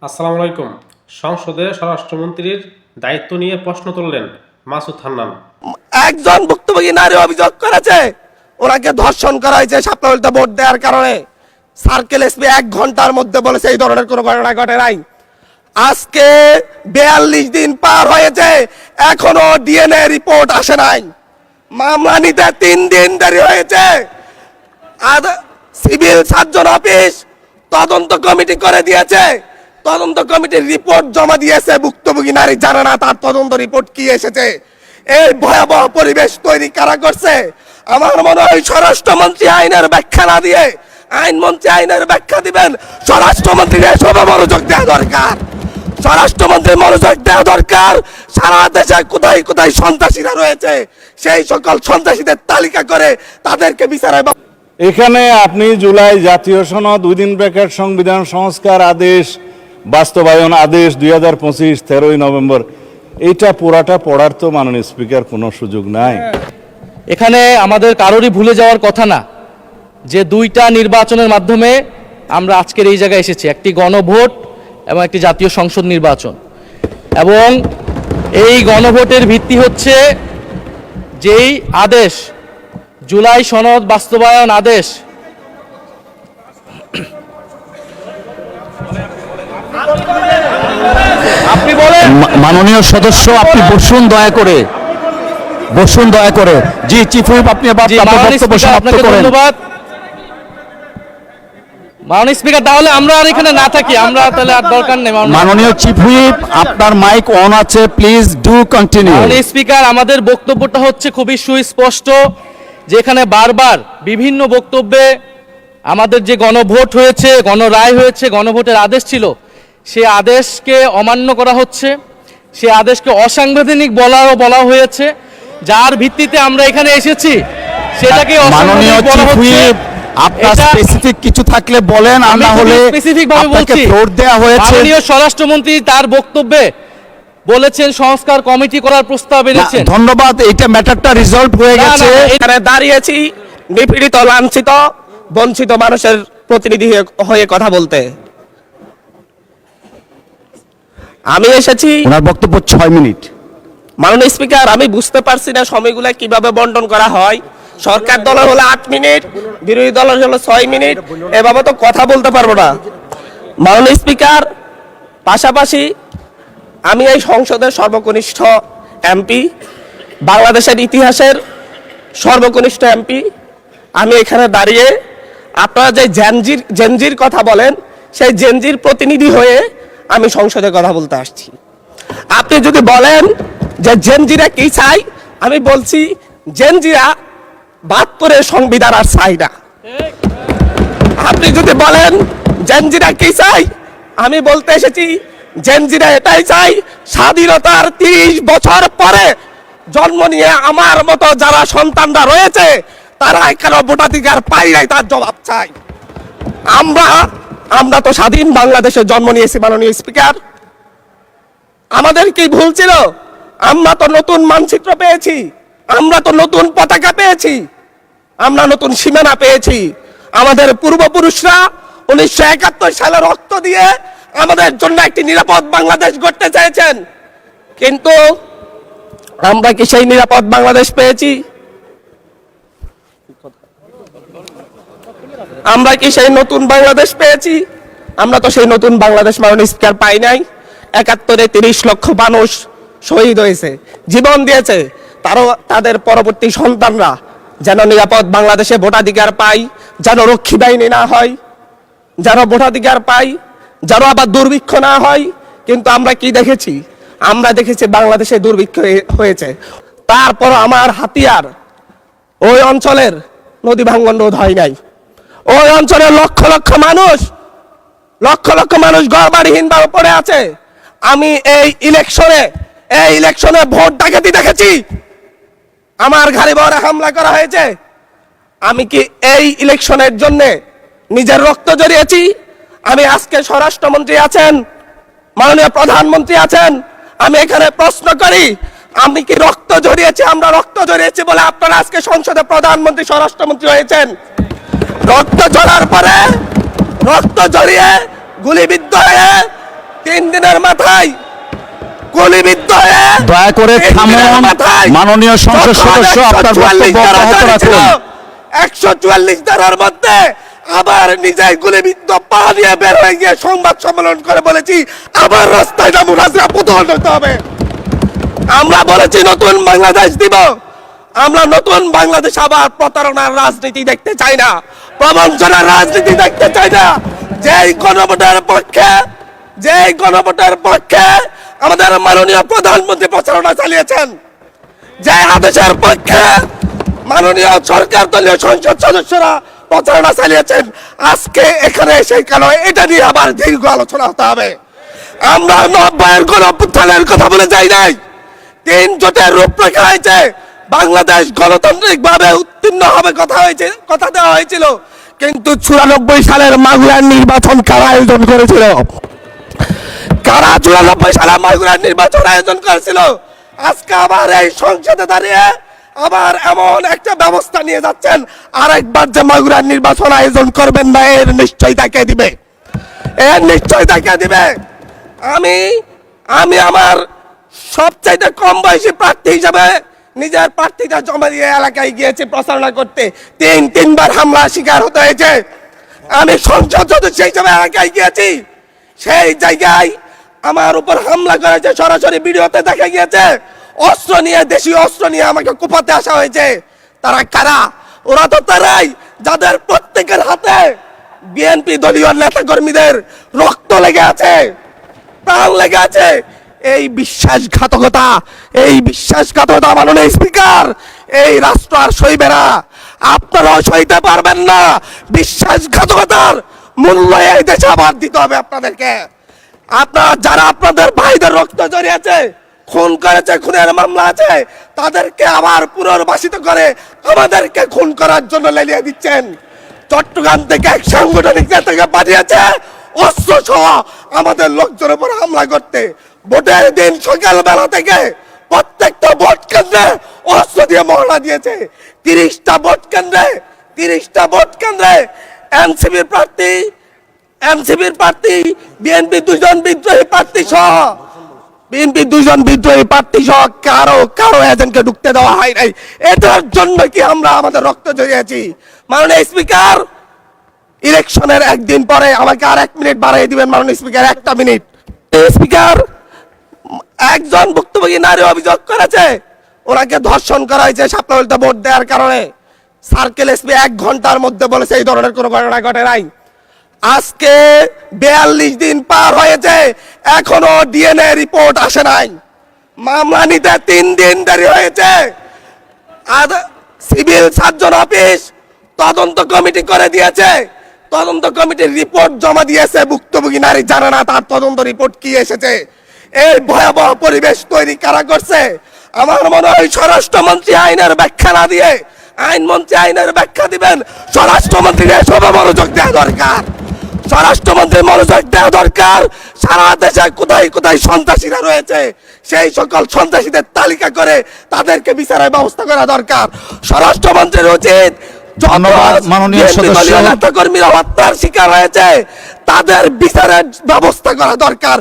আসসালামু আলাইকুম। সংসদে স্বরাষ্ট্রমন্ত্রীর দায়িত্ব নিয়ে প্রশ্ন তুললেন মাসুদ হান্নান। একজন ভুক্তভোগী নারী অভিযোগ করেছে ওনাকে ধর্ষণ করা হয়েছে সাপ্তাহিক ভোট দেওয়ার কারণে। সার্কেল এসপি 1 ঘন্টার মধ্যে বলেছে এই ধরনের কোনো ঘটনা ঘটে নাই। আজকে 42 দিন পার হয়েছে, এখনো ডিএনএ রিপোর্ট আসে নাই। মামলা নিতে 3 দিন দেরি হয়েছে। সিভিল সার্জন অফিস তদন্ত কমিটি করে দিয়েছে, তদন্ত কমিটির রিপোর্ট জমা দিয়েছে। ভুক্তভোগী নারী জানে না তার তদন্ত রিপোর্ট কি এসেছে। এই ভয়াবহ পরিবেশ তৈরি কারা করছে? আমার মনে হয় স্বরাষ্ট্রমন্ত্রী আইনের ব্যাখ্যা না দিয়ে আইনমন্ত্রী আইনের ব্যাখ্যা দিবেন। স্বরাষ্ট্রমন্ত্রীর এসবে মনোযোগ দেওয়া দরকার। স্বরাষ্ট্রমন্ত্রীর মনোযোগ দেওয়া দরকার। সারা দেশে কোথায় কোথায় সন্ত্রাসীরা রয়েছে সেই সকল সন্ত্রাসীদের তালিকা করে তাদেরকে বিচারে। এখানে আপনি জুলাই জাতীয় সনদ, উইদিন ব্র্যাকেট সংবিধান সংস্কার আদেশ, বাস্তবায়ন আদেশ 2025 13ই নভেম্বর, এইটা পুরাটা পড়ার তো মাননীয় স্পিকার কোনো সুযোগ নাই। এখানে আমাদের কারোরই ভুলে যাওয়ার কথা না যে 2টা নির্বাচনের মাধ্যমে আমরা আজকের এই জায়গায় এসেছি, একটি গণভোট এবং একটি জাতীয় সংসদ নির্বাচন। এবং এই গণভোটের ভিত্তি হচ্ছে যেই আদেশ, জুলাই সনদ বাস্তবায়ন আদেশ। আপনি বলেন মাননীয় সদস্য, আপনি বসুন দয়া করে, বসুন দয়া করে। জি চিফ হুইপ, আপনি আপনার বক্তব্য সমাপ্ত করেন। ধন্যবাদ মাননীয় স্পিকার। তাহলে আমরা আর এখানে না থাকি, আমরা তাহলে আর দরকার নেই। মাননীয় চিফ হুইপ, আপনার মাইক অন আছে, প্লিজ ডু কন্টিনিউ। মাননীয় স্পিকার, আমাদের বক্তব্যটা হচ্ছে খুবই সুস্পষ্ট, যেখানে বারবার বিভিন্ন বক্তব্যে আমাদের যে গণভোট হয়েছে, গণরায় হয়েছে, গণভোটের আদেশ ছিল, সে আদেশকে অমান্য করা হচ্ছে, সে আদেশকে অসাংবিধানিক বলা হয়েছে। যার ভিত্তিতে আমরা এখানে এসেছি সেটাকে অসাংবিধানিক বলা হচ্ছে। আপনার স্পেসিফিক কিছু থাকলে বলেন, আর না হলে স্পেসিফিক ভাবে বলছি। ফ্লোর দেয়া হয়েছে। মাননীয় স্বরাষ্ট্রমন্ত্রী তার বক্তব্যে বলেছেন সংস্কার কমিটি করার প্রস্তাব এনেছেন। ধন্যবাদ, এইটা ম্যাটারটা রিজলভ হয়ে গেছে। এখানে দাঁড়িয়েছি নিপীড়িত, লাঞ্ছিত, বঞ্চিত মানুষের প্রতিনিধি হয়ে কথা বলতে। আমি এসেছি। ওনার বক্তব্য 6 মিনিট। মাননীয় স্পিকার, আমি বুঝতে পারছি না সময়গুলো কিভাবে বন্টন করা হয়। সরকার দলের হলো 8 মিনিট, বিরোধী দলের হলো 6 মিনিট, এভাবে তো কথা বলতে পারবো না। মাননীয় স্পিকার, পাশাপাশি আমি এই সংসদের সর্বকনিষ্ঠ এমপি, বাংলাদেশের ইতিহাসের সর্বকনিষ্ঠ এমপি। আমি এখানে দাঁড়িয়ে আপনারা যে জেনজির কথা বলেন, সেই জেনজির প্রতিনিধি হয়ে আমি সংসদে কথা বলতে আসছি। আপনি যদি বলেন যে জেনজিরা কি চাই, আমি বলছি জেনজিরা 72-এর সংবিধান আর চাই না। আপনি যদি বলেন জেনজিরা কি চাই, আমি বলতে এসেছি জেনজিরা এটাই চাই, স্বাধীনতার 30 বছর পরে জন্ম নিয়ে আমার মতো যারা সন্তানরা রয়েছে তারা কেন ভোটাধিকার পাই নাই তার জবাব চাই। আমরা তো স্বাধীন বাংলাদেশে জন্ম নিয়েছি। মাননীয় স্পিকার, আমাদের কি ভুল ছিল? আমরা তো নতুন মানচিত্র পেয়েছি, আমরা তো নতুন পতাকা পেয়েছি, আমরা নতুন সীমানা পেয়েছি। আমাদের পূর্বপুরুষরা 1971 সালে রক্ত দিয়ে আমাদের জন্য একটি নিরাপদ বাংলাদেশ গড়তে চেয়েছেন, কিন্তু আমরা কি সেই নিরাপদ বাংলাদেশ পেয়েছি? আমরা কি সেই নতুন বাংলাদেশ পেয়েছি? আমরা তো সেই নতুন বাংলাদেশ মাননীয় স্পিকার পাই নাই। 71-এ 30 লক্ষ মানুষ শহীদ হয়েছে, জীবন দিয়েছে। তাদের পরবর্তী সন্তানরা যেন নিরাপদ বাংলাদেশে ভোটাধিকার পায়, যেন রক্ষী বাহিনী না হয়, যেন ভোটাধিকার পায়, যেন আবার দুর্ভিক্ষ না হয়। কিন্তু আমরা কি দেখেছি? আমরা দেখেছি বাংলাদেশে দুর্ভিক্ষ হয়েছে। তারপর আমার হাতিয়ার ওই অঞ্চলের নদী ভাঙ্গন রোধ হয় নাই। ওই অঞ্চলের লক্ষ লক্ষ মানুষ ঘরবাড়িহীন ভাবে পড়ে আছে। আমি এই ইলেকশনে ভোট ডাকাতি দেখেছি। আমার গাড়ি বহরে হামলা করা হয়েছে। আমি কি এই ইলেকশনের জন্য নিজের রক্ত ঝরিয়েছি? আমি আজকে স্বরাষ্ট্রমন্ত্রী আছেন, মাননীয় প্রধানমন্ত্রী আছেন, আমি এখানে প্রশ্ন করি, আমি কি রক্ত ঝরিয়েছি? আমরা রক্ত ঝরিয়েছি বলে আপনারা আজকে সংসদে প্রধানমন্ত্রী, স্বরাষ্ট্রমন্ত্রী হয়েছেন। রক্ত ঝরার পরে, রক্ত ঝরিয়ে গুলিবিদ্ধ হয়ে 3 দিনের মাথায় গুলিবিদ্ধ হয়ে দয়া করে 3 দিনের থামুন। মাথায় মাননীয় সংসদ যখন সদস্য, আপনার 144 বক্তব্য ধারা অব্যাহত জারি ছিল, রাখুন। 144 ধারার মধ্যে আবার নিজেই গুলিবিদ্ধ পা নিয়ে বের হয়ে গিয়ে সংবাদ সম্মেলন করে বলেছি আবার রাস্তায় নামুন, হাসিনা পতন হতে হবে। আমরা বলেছি নতুন বাংলাদেশ দিব। আমরা নতুন বাংলাদেশ আবার প্রতারণার রাজনীতি দেখতে চাই না, প্রবঞ্চনার রাজনীতি দেখতে চাই না। যেই গণভোটের পক্ষে আমাদের মাননীয় প্রধানমন্ত্রী প্রচারণা চালিয়েছেন, যে আদেশের পক্ষে মাননীয় সরকার দলীয় সংসদ সদস্যরা প্রচারণা চালিয়েছেন, আজকে এখানে সেই কারণে এটা নিয়ে আবার দীর্ঘ আলোচনা হতে হবে। আমরা 90-এর গণঅভ্যুত্থানের কথা বলে যাই নাই। 3 জোটের রূপরেখা হয়েছে, বাংলাদেশ গণতান্ত্রিক ভাবে উত্তীর্ণ হবে কথা দেওয়া হয়েছিল, কিন্তু 94 সালের মাগুরার নির্বাচন কারা আয়োজন করেছিল? কারা 94 সালে মাগুরার নির্বাচন আয়োজন করেছিল? আজকে আবার এই সংসদে দাঁড়িয়ে আবার এমন একটা ব্যবস্থা নিয়ে যাচ্ছেন, আরেকবার যে মাগুরার নির্বাচন আয়োজন করবেন না, এর নিশ্চয় তাকে দিবে, এর নিশ্চয় তাকে দিবে। আমি আমার সবচাইতে কম বয়সী প্রার্থী হিসাবে নিজের প্রার্থীটা জমা দিয়ে এলাকায় গিয়েছি প্রচারণা করতে, 3বার হামলা শিকার হতে হয়েছে। আমি সংসদ সদস্য হিসাবে এলাকায় গিয়েছি, সেই জায়গায় আমার উপর হামলা করেছে, সরাসরি ভিডিওতে দেখা গিয়েছে। অস্ত্র নিয়ে, দেশীয় অস্ত্র নিয়ে আমাকে কোপাতে আসা হয়েছে। তারা কারা? ওরা তো তারাই যাদের প্রত্যেকের হাতে বিএনপি দলীয় নেতা কর্মীদের রক্ত লেগে আছে, প্রাণ লেগে আছে। এই বিশ্বাসঘাতকতা মাননীয় স্পিকার, এই রাষ্ট্র আর সইবে না, আপনারাও সইতে পারবেন না। বিশ্বাসঘাতকতার মূল্য এই দেশে আবার দিতে হবে আপনাদেরকে। যারা আপনাদের ভাইদের রক্ত জড়িয়েছে, খুন করেছে, খুনের মামলা আছে, তাদেরকে আবার পুনর্বাসিত করে আমাদেরকে খুন করার জন্য লেলিয়ে দিচ্ছেন। চট্টগ্রাম থেকে এক সাংগঠনিক নেতাকে পাঠিয়েছে অস্ত্র সহ আমাদের লোকজনের উপর হামলা করতে। ভোটের দিন সকালবেলা থেকে প্রত্যেকটা ভোট কেন্দ্রে অস্ত্র দিয়ে মহড়া দিয়েছে। 30টা ভোট কেন্দ্রে এনসিপির প্রার্থী, বিএনপি 2জন বিদ্রোহী প্রার্থী সহ কারো এজেন্টকে ঢুকতে দেওয়া হয় নাই। এটার জন্য কি আমরা আমাদের রক্ত জড়িয়েছি? মাননীয় স্পিকার, ইলেকশনের একদিন পরে আমাকে আর 1 মিনিট বাড়িয়ে দিবেন মাননীয় স্পিকার, 1টা মিনিট। স্পিকার, একজন ভুক্তভোগী নারী অভিযোগ করেছে ওনাকে ধর্ষণ করা হয়েছে সাপ্তাহিক ভোট দেওয়ার কারণে। সার্কেল এসপি 1 ঘন্টার মধ্যে বলেছে এই ধরনের কোনো ঘটনা ঘটে নাই। আজকে 42 দিন পার হয়েছে, এখনো ডিএনএ রিপোর্ট আসে নাই। মামলা নিতে 3 দিন দেরি হয়েছে। সিভিল সার্জন অফিস তদন্ত কমিটি করে দিয়েছে, তদন্ত কমিটির রিপোর্ট জমা দিয়েছে, ভুক্তভোগী নারী জানে না তার তদন্ত রিপোর্ট কি এসেছে। এই ভয়াবহ পরিবেশ তৈরি কারা করছে? আমার মনে হয় স্বরাষ্ট্রমন্ত্রী আইনের ব্যাখ্যা না দিয়ে, আইনমন্ত্রী আইনের ব্যাখ্যা দিবেন, স্বরাষ্ট্রমন্ত্রীর এসবে মনোযোগ দেওয়া দরকার। স্বরাষ্ট্রমন্ত্রীর মনোযোগ দেওয়া দরকার। সারা দেশে কোথায় সন্ত্রাসীরা রয়েছে, সেই সকল সন্ত্রাসীদের তালিকা করে তাদেরকে বিচারের ব্যবস্থা করা দরকার। স্বরাষ্ট্রমন্ত্রীর উচিত ধন্যবাদ মাননীয় সদস্য। নেতা কর্মীরা হত্যার শিকার হয়েছে, তাদের বিচারের ব্যবস্থা করা দরকার।